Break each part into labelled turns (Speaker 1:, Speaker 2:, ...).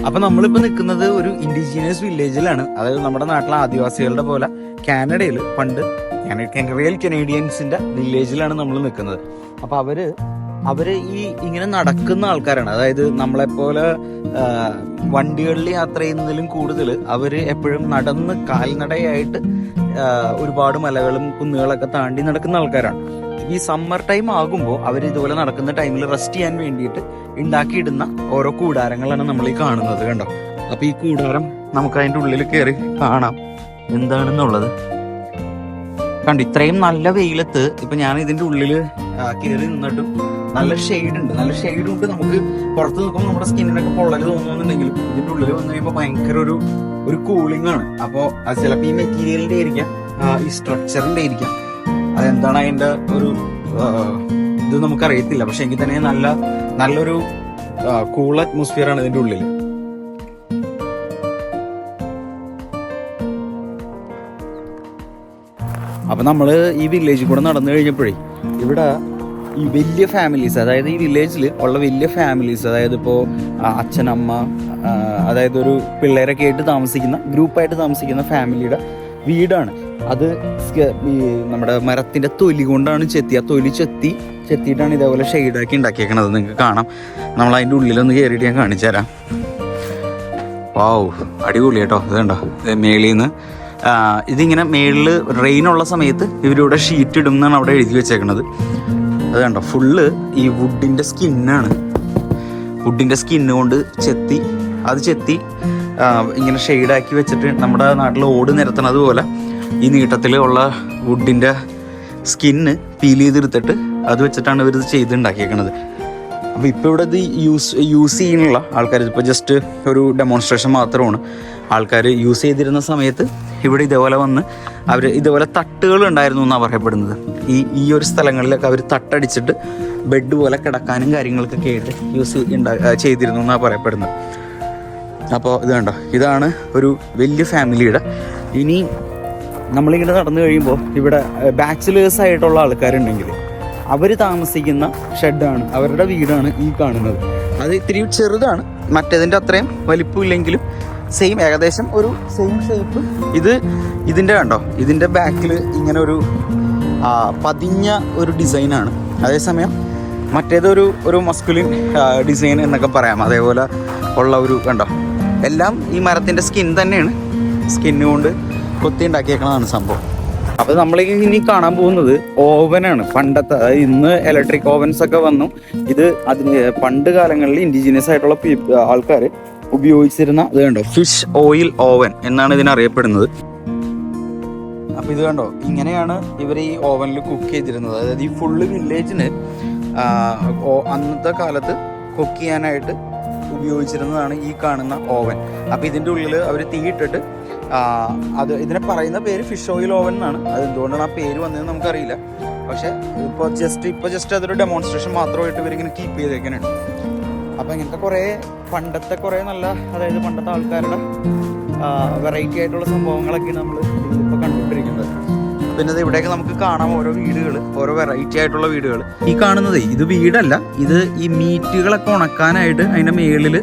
Speaker 1: അപ്പൊ നമ്മളിപ്പോ നിൽക്കുന്നത് ഒരു ഇൻഡിജീനിയസ് വില്ലേജിലാണ്. അതായത് നമ്മുടെ നാട്ടിലെ ആദിവാസികളുടെ പോലെ കാനഡയിൽ പണ്ട് റിയൽ കനേഡിയൻസിന്റെ വില്ലേജിലാണ് നമ്മൾ നിൽക്കുന്നത്. അപ്പൊ അവര് ഈ ഇങ്ങനെ നടക്കുന്ന ആൾക്കാരാണ്. അതായത് നമ്മളെപ്പോലെ വണ്ടികളിൽ യാത്ര ചെയ്യുന്നതിലും കൂടുതൽ അവര് എപ്പോഴും നടന്ന് കാൽനടയായിട്ട് ഒരുപാട് മലകളും കുന്നുകളൊക്കെ താണ്ടി നടക്കുന്ന ആൾക്കാരാണ്. ഈ സമ്മർ ടൈം ആകുമ്പോൾ അവർ ഇതുപോലെ നടക്കുന്ന ടൈമിൽ റെസ്റ്റ് ചെയ്യാൻ വേണ്ടിയിട്ട് ഉണ്ടാക്കിയിടുന്ന ഓരോ കൂടാരങ്ങളാണ് നമ്മൾ ഈ കാണുന്നത്. കണ്ടോ? അപ്പൊ ഈ കൂടാരം നമുക്ക് അതിന്റെ ഉള്ളിൽ കയറി കാണാം എന്താണെന്നുള്ളത്. കണ്ടു, ഇത്രയും നല്ല വെയിലത്ത് ഇപ്പൊ ഞാൻ ഇതിന്റെ ഉള്ളിൽ കയറി നിന്നിട്ടും നല്ല ഷെയ്ഡ് ഉണ്ട്. നമുക്ക് പുറത്ത് നിൽക്കുമ്പോൾ നമ്മുടെ സ്കിന്നിനൊക്കെ പൊള്ളല് തോന്നുന്നുണ്ടെങ്കിലും ഇതിന്റെ ഉള്ളിൽ വന്നു കഴിയുമ്പോൾ ഭയങ്കര ഒരു കൂളിംഗ് ആണ്. അപ്പോൾ അത് ചിലപ്പോൾ ഈ മെറ്റീരിയലിന്റെ ആയിരിക്കാം, ഈ സ്ട്രക്ചറിന്റെ ആയിരിക്കാം, അതെന്താണ് അതിന്റെ ഒരു ഇത് നമുക്കറിയത്തില്ല. പക്ഷെ എങ്കിൽ തന്നെ നല്ലൊരു കൂൾ അറ്റ്മോസ്ഫിയർ ആണ് ഇതിന്റെ ഉള്ളിൽ. അപ്പൊ നമ്മള് ഈ വില്ലേജിൽ കൂടെ നടന്നു കഴിഞ്ഞപ്പോഴേ ഇവിടെ ഈ വലിയ ഫാമിലീസ്, അതായത് ഈ വില്ലേജിൽ ഉള്ള വലിയ ഫാമിലീസ്, അതായത് ഇപ്പോൾ അച്ഛനമ്മ, അതായത് ഒരു പിള്ളേരൊക്കെ ആയിട്ട് താമസിക്കുന്ന, ഗ്രൂപ്പായിട്ട് താമസിക്കുന്ന ഫാമിലിയുടെ വീടാണ് അത്. ഈ നമ്മുടെ മരത്തിന്റെ തൊലി കൊണ്ടാണ് ചെത്തി, ആ തൊലി ചെത്തിയിട്ടാണ് ഇതേപോലെ ഷെയ്ഡാക്കി ഉണ്ടാക്കിയേക്കണത്. നിങ്ങൾക്ക് കാണാം. നമ്മൾ അതിൻ്റെ ഉള്ളിലൊന്ന് കയറിയിട്ട് ഞാൻ കാണിച്ചു തരാം. വാവ്, അടിപൊളി കേട്ടോ. ഇത് കണ്ടോ, മേളിൽ നിന്ന് ഇതിങ്ങനെ മേളിൽ റെയിനുള്ള സമയത്ത് ഇവരിവിടെ ഷീറ്റ് ഇടും എന്നാണ് അവിടെ എഴുതി വെച്ചേക്കണത്. അത് കണ്ടോ, ഫുള്ള് ഈ വുഡിൻ്റെ സ്കിന്നാണ്. വുഡിൻ്റെ സ്കിന്ന് കൊണ്ട് ചെത്തി ഇങ്ങനെ ഷെയ്ഡാക്കി വെച്ചിട്ട് നമ്മുടെ നാട്ടിൽ ഓട് നിരത്തണത് പോലെ ഈ നീട്ടത്തിൽ ഉള്ള വുഡിൻ്റെ സ്കിന്ന് പീൽ ചെയ്തെടുത്തിട്ട് അത് വെച്ചിട്ടാണ് ഇവർ ഇത് ചെയ്തുണ്ടാക്കിയേക്കണത്. അപ്പോൾ ഇപ്പോൾ ഇവിടെ ഇത് യൂസ് ചെയ്യാനുള്ള ആൾക്കാർ, ഇപ്പോൾ ജസ്റ്റ് ഒരു ഡെമോൺസ്ട്രേഷൻ മാത്രമാണ്. ആൾക്കാർ യൂസ് ചെയ്തിരുന്ന സമയത്ത് ഇവിടെ ഇതേപോലെ വന്ന് അവർ ഇതേപോലെ തട്ടുകൾ ഉണ്ടായിരുന്നു എന്നാണ് പറയപ്പെടുന്നത്. ഈ ഒരു സ്ഥലങ്ങളിലൊക്കെ അവർ തട്ടടിച്ചിട്ട് ബെഡ് പോലെ കിടക്കാനും കാര്യങ്ങൾക്കൊക്കെ ആയിട്ട് ചെയ്തിരുന്നു എന്നാണ് പറയപ്പെടുന്നത്. അപ്പോൾ ഇത് കണ്ടോ, ഇതാണ് ഒരു വലിയ ഫാമിലിയുടെ. ഇനി നമ്മളിങ്ങനെ നടന്നു കഴിയുമ്പോൾ ഇവിടെ ബാച്ചിലേഴ്സ് ആയിട്ടുള്ള ആൾക്കാരുണ്ടെങ്കിൽ അവർ താമസിക്കുന്ന ഷെഡാണ്, അവരുടെ വീടാണ് ഈ കാണുന്നത്. അത് ഇത്തിരി ചെറുതാണ്, മറ്റേതിൻ്റെ അത്രയും വലിപ്പമില്ലെങ്കിലും ഏകദേശം ഒരു സെയിം ഷേപ്പ്. ഇതിൻ്റെ കണ്ടോ, ഇതിൻ്റെ ബാക്കിൽ ഇങ്ങനെ പതിഞ്ഞ ഒരു ഡിസൈനാണ്. അതേസമയം മറ്റേതൊരു മസ്കുലിൻ ഡിസൈൻ എന്നൊക്കെ പറയാം. അതേപോലെ ഉള്ള കണ്ടോ, എല്ലാം ഈ മരത്തിൻ്റെ സ്കിൻ തന്നെയാണ്, സ്കിന്ന് കൊണ്ട് കൊത്തി ഉണ്ടാക്കിയേക്കണതാണ് സംഭവം. അപ്പോൾ നമ്മൾ ഇനി കാണാൻ പോകുന്നത് ഓവനാണ്. പണ്ടത്തെ, ഇന്ന് ഇലക്ട്രിക് ഓവൻസ് ഒക്കെ വന്നു. ഇത് പണ്ട് കാലങ്ങളിൽ ഇൻഡിജിനിയസ് ആയിട്ടുള്ള ആൾക്കാർ ഉപയോഗിച്ചിരുന്ന ഇത് കണ്ടോ, ഫിഷ് ഓയിൽ ഓവൻ എന്നാണ് ഇതിനറിയപ്പെടുന്നത്. അപ്പോൾ ഇത് കണ്ടോ, ഇങ്ങനെയാണ് ഇവർ ഈ ഓവനിൽ കുക്ക് ചെയ്തിരുന്നത്. അതായത് ഈ ഫുള്ള് വില്ലേജിന് അന്നത്തെ കാലത്ത് കുക്ക് ചെയ്യാനായിട്ട് ഉപയോഗിച്ചിരുന്നതാണ് ഈ കാണുന്ന ഓവൻ. അപ്പോൾ ഇതിൻ്റെ ഉള്ളിൽ അവർ തീയിട്ടിട്ട് ഇതിനെ പറയുന്ന പേര് ഫിഷ് ഓയിൽ ഓവൻ എന്നാണ്. അത് എന്തുകൊണ്ടാണ് ആ പേര് വന്നതെന്ന് നമുക്കറിയില്ല. പക്ഷെ ഇപ്പോൾ ജസ്റ്റ് അതൊരു ഡെമോൺസ്ട്രേഷൻ മാത്രമായിട്ട് ഇവരിങ്ങനെ കീപ്പ് ചെയ്തേക്കാനാണ്. അപ്പോൾ ഇങ്ങനത്തെ പണ്ടത്തെ നല്ല, അതായത് പണ്ടത്തെ ആൾക്കാരുടെ വെറൈറ്റി ആയിട്ടുള്ള സംഭവങ്ങളൊക്കെയാണ് നമ്മൾ ഇതിലിപ്പോൾ കണ്ടുകൊണ്ടിരിക്കുന്നത്. പിന്നെ ഇത് ഇവിടെയൊക്കെ നമുക്ക് കാണാം ഓരോ വീടുകൾ, ഓരോ വെറൈറ്റി ആയിട്ടുള്ള വീടുകൾ. ഈ കാണുന്നത് ഇത് വീടല്ല, ഇത് ഈ മീറ്റുകളൊക്കെ ഉണക്കാനായിട്ട് അതിൻ്റെ മേളിൽ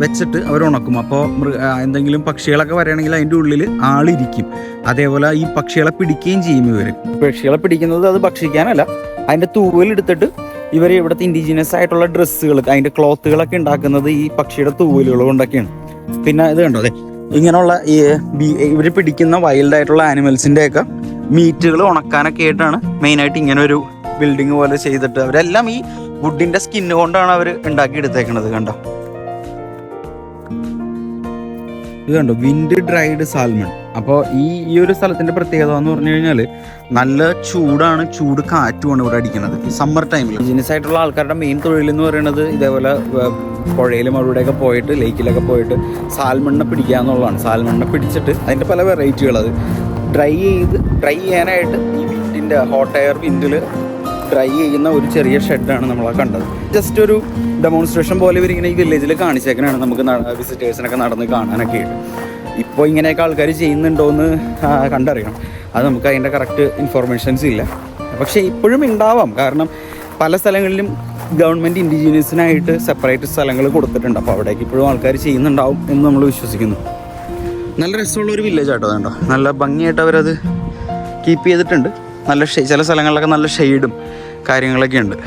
Speaker 1: വെച്ചിട്ട് അവർ ഉണക്കും. അപ്പോൾ എന്തെങ്കിലും പക്ഷികളൊക്കെ വരികയാണെങ്കിൽ അതിൻ്റെ ഉള്ളിൽ ആളിരിക്കും. അതേപോലെ ഈ പക്ഷികളെ പിടിക്കുകയും ചെയ്യും. പക്ഷികളെ പിടിക്കുന്നത് അത് ഭക്ഷിക്കാനല്ല, അതിൻ്റെ തൂവലെടുത്തിട്ട് ഇവർ ഇവിടുത്തെ ഇൻഡിജിനസ് ആയിട്ടുള്ള ഡ്രസ്സുകൾ, അതിൻ്റെ ക്ലോത്തുകളൊക്കെ ഉണ്ടാക്കുന്നത് ഈ പക്ഷിയുടെ തൂവലുകൾ കൊണ്ടൊക്കെയാണ്. പിന്നെ ഇത് കണ്ടോ, അതെ ഇങ്ങനെയുള്ള ഇവർ പിടിക്കുന്ന വൈൽഡ് ആയിട്ടുള്ള ആനിമൽസിൻ്റെയൊക്കെ മീറ്റുകൾ ഉണക്കാനൊക്കെ ആയിട്ടാണ് മെയിനായിട്ട് ഇങ്ങനെ ഒരു ബിൽഡിങ് പോലെ ചെയ്തിട്ട് അവരെല്ലാം ഈ വുഡിൻ്റെ സ്കിന്ന് കൊണ്ടാണ് അവർ ഉണ്ടാക്കി എടുത്തേക്കണത്. കണ്ടോ, ഇത് കണ്ടോ, വിൻഡ് ഡ്രൈഡ് സാൽമൺ. അപ്പോൾ ഈ ഒരു സ്ഥലത്തിൻ്റെ പ്രത്യേകത എന്ന് പറഞ്ഞു കഴിഞ്ഞാൽ നല്ല ചൂടാണ്, ചൂട് കാറ്റുമാണ് ഇവിടെ അടിക്കുന്നത് ഈ സമ്മർ ടൈമിൽ. ഇൻഡിജിനസ് ആയിട്ടുള്ള ആൾക്കാരുടെ മെയിൻ തൊഴിൽ എന്ന് പറയുന്നത് ഇതേപോലെ പുഴയിലും അവിടെയൊക്കെ പോയിട്ട്, ലേക്കിലൊക്കെ പോയിട്ട് സാൽമണിനെ പിടിക്കുക എന്നുള്ളതാണ്. സാൽമണിനെ പിടിച്ചിട്ട് അതിൻ്റെ പല വെറൈറ്റികൾ അത് ഡ്രൈ ചെയ്യാനായിട്ട് ഈ വിൻഡിൻ്റെ ഹോട്ട് എയർ വിൻഡിൽ ഡ്രൈ ചെയ്യുന്ന ഒരു ചെറിയ ഷെഡാണ് നമ്മളെ കണ്ടത്. ജസ്റ്റ് ഒരു ഡെമോൺസ്ട്രേഷൻ പോലെ ഇവരിങ്ങനെ ഈ വില്ലേജിൽ കാണിച്ചേക്കനാണ് നമുക്ക് വിസിറ്റേഴ്സിനൊക്കെ നടന്ന് കാണാനൊക്കെ ആയിട്ട്. ഇപ്പോൾ ഇങ്ങനെയൊക്കെ ആൾക്കാർ ചെയ്യുന്നുണ്ടോ എന്ന് കണ്ടറിയണം. അത് നമുക്ക് അതിൻ്റെ കറക്റ്റ് ഇൻഫോർമേഷൻസ് ഇല്ല. പക്ഷേ ഇപ്പോഴും ഉണ്ടാവാം, കാരണം പല സ്ഥലങ്ങളിലും ഗവൺമെൻറ് ഇൻഡിജീനിയസിനായിട്ട് സെപ്പറേറ്റ് സ്ഥലങ്ങൾ കൊടുത്തിട്ടുണ്ട്. അപ്പോൾ അവിടേക്ക് ഇപ്പോഴും ആൾക്കാർ ചെയ്യുന്നുണ്ടാവും എന്ന് നമ്മൾ വിശ്വസിക്കുന്നു. നല്ല രസമുള്ളൊരു വില്ലേജ് ആട്ടോ. അതുണ്ടോ, നല്ല ഭംഗിയായിട്ട് അവരത് കീപ്പ് ചെയ്തിട്ടുണ്ട്. നല്ല ചില സ്ഥലങ്ങളിലൊക്കെ നല്ല ഷെയ്ഡും കാര്യങ്ങളൊക്കെ ഉണ്ട്.